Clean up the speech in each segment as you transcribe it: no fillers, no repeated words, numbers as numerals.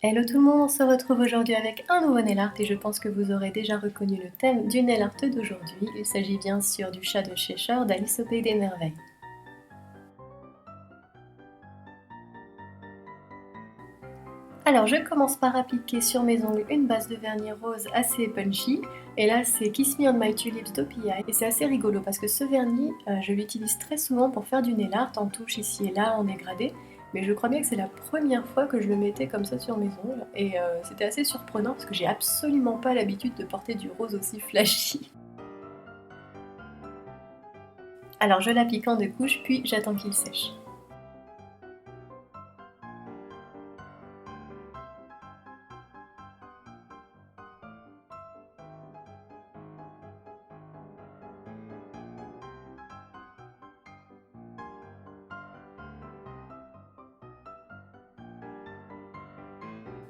Hello tout le monde, on se retrouve aujourd'hui avec un nouveau nail art et je pense que vous aurez déjà reconnu le thème du nail art d'aujourd'hui. Il s'agit bien sûr du chat de Cheshire d'Alice au Pays des Merveilles. Alors je commence par appliquer sur mes ongles une base de vernis rose assez punchy et là c'est Kiss Me on My Tulips d'OPI et c'est assez rigolo parce que ce vernis je l'utilise très souvent pour faire du nail art en touche ici et là en dégradé, mais je crois bien que c'est la première fois que je le mettais comme ça sur mes ongles et c'était assez surprenant parce que j'ai absolument pas l'habitude de porter du rose aussi flashy. Alors je l'applique en 2 couches puis j'attends qu'il sèche.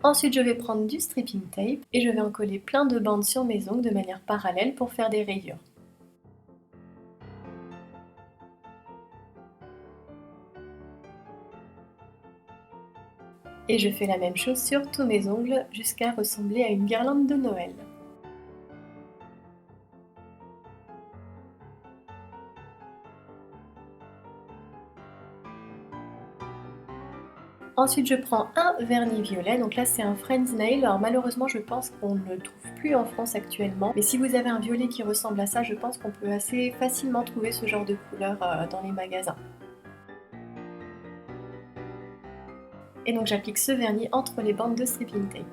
Ensuite, je vais prendre du stripping tape et je vais en coller plein de bandes sur mes ongles de manière parallèle pour faire des rayures. Et je fais la même chose sur tous mes ongles jusqu'à ressembler à une guirlande de Noël. Ensuite, je prends un vernis violet, donc là c'est un Friends Nail. Alors malheureusement, je pense qu'on ne le trouve plus en France actuellement. Mais si vous avez un violet qui ressemble à ça, je pense qu'on peut assez facilement trouver ce genre de couleur dans les magasins. Et donc j'applique ce vernis entre les bandes de stripping tape.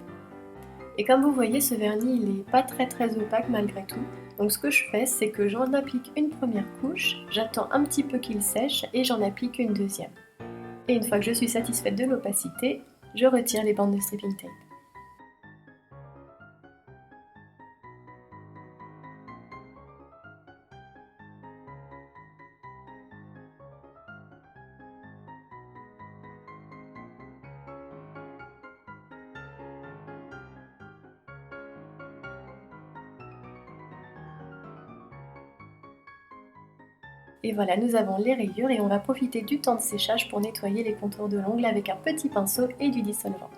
Et comme vous voyez, ce vernis il n'est pas très opaque malgré tout. Donc ce que je fais, c'est que j'en applique une première couche, j'attends un petit peu qu'il sèche et j'en applique une deuxième. Et une fois que je suis satisfaite de l'opacité, je retire les bandes de stripping tape. Et voilà, nous avons les rayures et on va profiter du temps de séchage pour nettoyer les contours de l'ongle avec un petit pinceau et du dissolvant.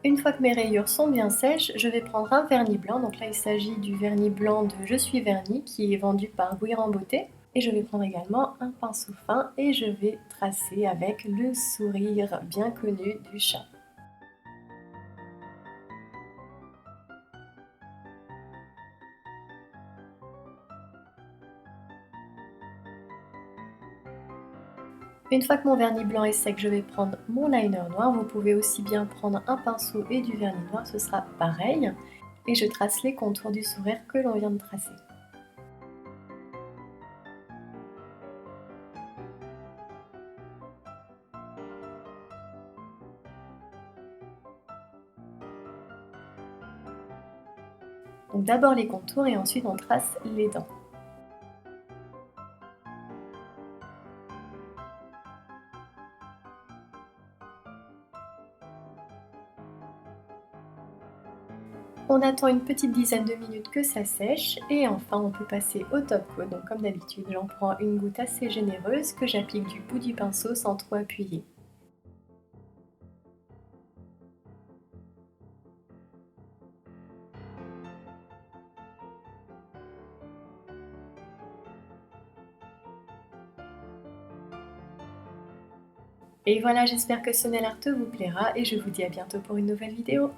Une fois que mes rayures sont bien sèches, je vais prendre un vernis blanc. Donc là, il s'agit du vernis blanc de Je suis vernis qui est vendu par Guiran Beauté. Et je vais prendre également un pinceau fin et je vais tracer avec le sourire bien connu du chat. Une fois que mon vernis blanc est sec, je vais prendre mon liner noir. Vous pouvez aussi bien prendre un pinceau et du vernis noir, ce sera pareil. Et je trace les contours du sourire que l'on vient de tracer. Donc d'abord les contours et ensuite on trace les dents. On attend une petite dizaine de minutes que ça sèche et enfin on peut passer au top coat. Donc comme d'habitude, j'en prends une goutte assez généreuse que j'applique du bout du pinceau sans trop appuyer. Et voilà, j'espère que ce nail art vous plaira et je vous dis à bientôt pour une nouvelle vidéo.